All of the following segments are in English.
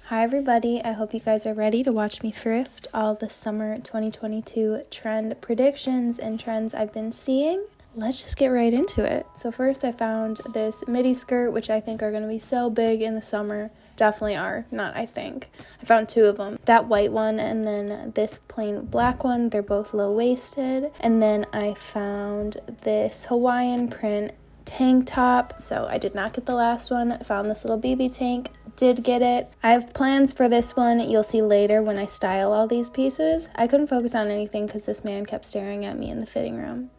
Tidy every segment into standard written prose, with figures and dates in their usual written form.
Hi everybody, I hope you guys are ready to watch me thrift all the summer 2022 trend predictions and trends I've been seeing. Let's just get right into it. So first I found this midi skirt, which I think are going to be so big in the summer. Definitely are, not I think. I found two of them. That white one and then this plain black one. They're both low-waisted. And then I found this Hawaiian print tank top. So I did not get the last one. I found this little Bcbg Tank. Did get it. I have plans for this one. You'll see later when I style all these pieces. I couldn't focus on anything because this man kept staring at me in the fitting room.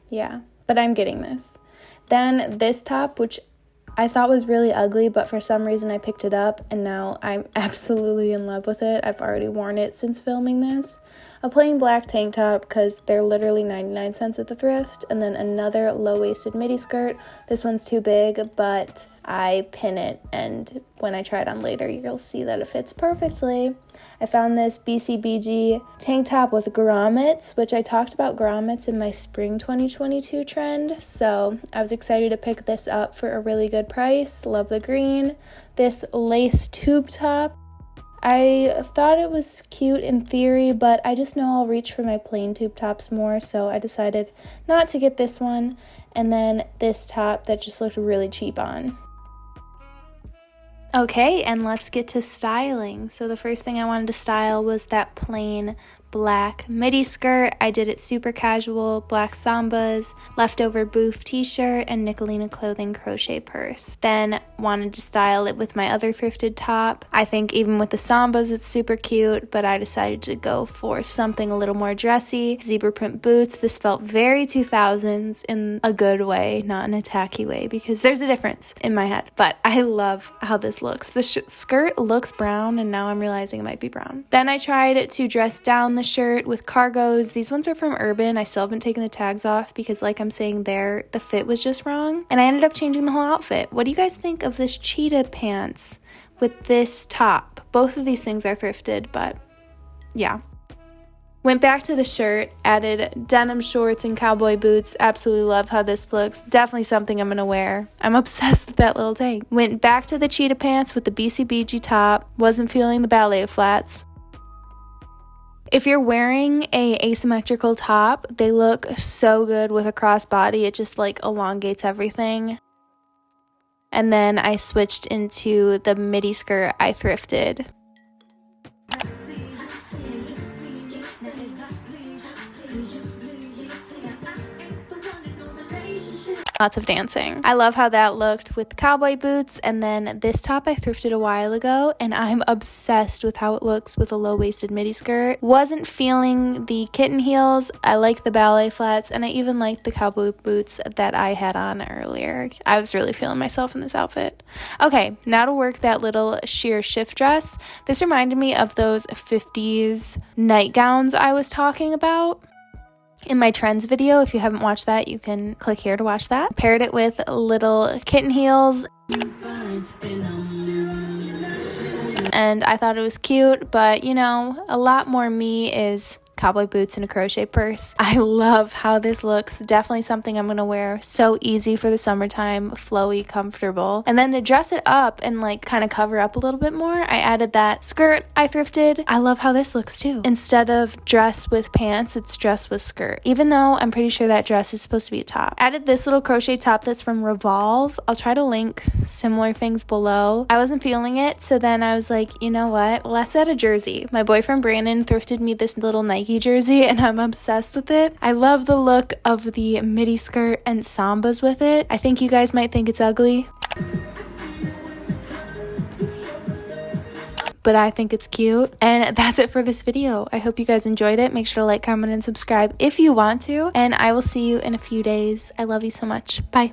Yeah, but I'm getting this. Then this top, which I thought was really ugly, but for some reason I picked it up and now I'm absolutely in love with it. I've already worn it since filming this. A plain black tank top because they're literally 99 cents at the thrift. And then another low-waisted midi skirt. This one's too big, but I pin it, and when I try it on later, you'll see that it fits perfectly. I found this Bcbg tank top with grommets, which I talked about grommets in my spring 2022 trend, so I was excited to pick this up for a really good price. Love the green. This lace tube top, I thought it was cute in theory, but I just know I'll reach for my plain tube tops more, so I decided not to get this one. And then this top that just looked really cheap on. Okay, and let's get to styling. So the first thing I wanted to style was that plain black midi skirt. I did it super casual, black sambas, leftover booth t-shirt, and Nicolina clothing crochet purse. Then wanted to style it with my other thrifted top. I think even with the sambas it's super cute, but I decided to go for something a little more dressy. Zebra print boots. This felt very 2000s in a good way, not in a tacky way, because there's a difference in my head. But I love how this looks. The skirt looks brown, and now I'm realizing it might be brown. Then I tried to dress down the shirt with cargos. These ones are from Urban. I still haven't taken the tags off because, like I'm saying there, the fit was just wrong. And I ended up changing the whole outfit. What do you guys think of this cheetah pants with this top? Both of these things are thrifted, but yeah. Went back to the shirt, added denim shorts and cowboy boots. Absolutely love how this looks. Definitely something I'm gonna wear. I'm obsessed with that little tank. Went back to the cheetah pants with the Bcbg top. Wasn't feeling the ballet flats. If you're wearing a asymmetrical top, they look so good with a crossbody. It just like elongates everything. And then I switched into the midi skirt I thrifted. Lots of dancing. I love how that looked with the cowboy boots, and then this top I thrifted a while ago, and I'm obsessed with how it looks with a low-waisted midi skirt. Wasn't feeling the kitten heels. I like the ballet flats, and I even liked the cowboy boots that I had on earlier. I was really feeling myself in this outfit. Okay, now to work that little sheer shift dress. This reminded me of those 50s nightgowns I was talking about in my trends video. If you haven't watched that, you can click here to watch that. Paired it with little kitten heels. And I thought it was cute, but you know, a lot more me is cowboy boots and a crochet purse. I love how this looks. Definitely something I'm gonna wear. So easy for the summertime, flowy, comfortable. And then to dress it up and like kind of cover up a little bit more, I added that skirt I thrifted. I love how this looks too. Instead of dress with pants, it's dress with skirt. Even though I'm pretty sure that dress is supposed to be a top. Added this little crochet top that's from Revolve. I'll try to link similar things below. I wasn't feeling it, so then I was like, you know what? Let's add a jersey. My boyfriend Brandon thrifted me this little Nike jersey, and I'm obsessed with it. I love the look of the midi skirt and sambas with it. I think you guys might think it's ugly, but I think it's cute. And that's it for this video. I hope you guys enjoyed it. Make sure to like, comment, and subscribe if you want to, and I will see you in a few days. I love you so much. Bye.